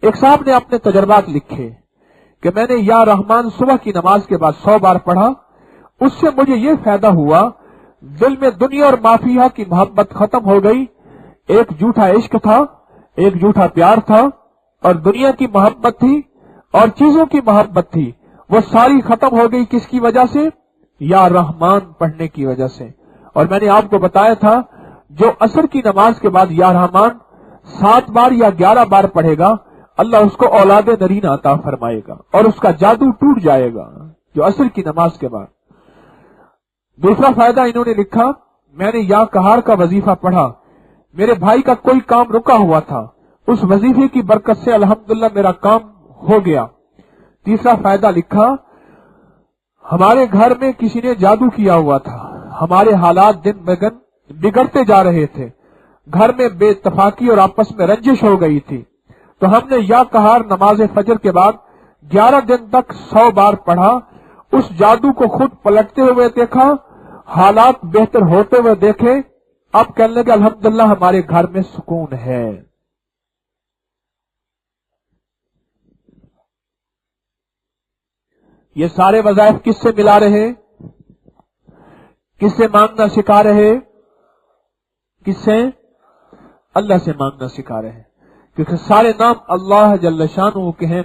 ایک صاحب نے اپنے تجربات لکھے کہ میں نے یا رحمان صبح کی نماز کے بعد 100 بار پڑھا، اس سے مجھے یہ فائدہ ہوا، دل میں دنیا اور مافیہ کی محبت ختم ہو گئی، ایک جھوٹا عشق تھا، ایک جھوٹا پیار تھا، اور دنیا کی محبت تھی اور چیزوں کی محبت تھی، وہ ساری ختم ہو گئی۔ کس کی وجہ سے؟ یا رحمان پڑھنے کی وجہ سے۔ اور میں نے آپ کو بتایا تھا جو عصر کی نماز کے بعد یا رحمان 7 بار یا 11 بار پڑھے گا، اللہ اس کو اولاد نرین عطا فرمائے گا اور اس کا جادو ٹوٹ جائے گا، جو عصر کی نماز کے بعد۔ دوسرا فائدہ انہوں نے لکھا، میں نے یا قہار کا وظیفہ پڑھا، میرے بھائی کا کوئی کام رکا ہوا تھا، اس وظیفے کی برکت سے الحمدللہ میرا کام ہو گیا۔ تیسرا فائدہ لکھا، ہمارے گھر میں کسی نے جادو کیا ہوا تھا، ہمارے حالات دن بدن بگڑتے جا رہے تھے، گھر میں بے اتفاقی اور آپس میں رنجش ہو گئی تھی، تو ہم نے یا قہار نماز فجر کے بعد 11 دن تک 100 بار پڑھا، اس جادو کو خود پلٹتے ہوئے دیکھا، حالات بہتر ہوتے ہوئے دیکھے، اب کہنے لگے الحمدللہ ہمارے گھر میں سکون ہے۔ یہ سارے وظائف کس سے ملا رہے؟ کس سے مانگنا سکھا رہے؟ کس سے؟ اللہ سے مانگنا سکھا رہے، کیونکہ سارے نام اللہ جل شانہ کے ہیں۔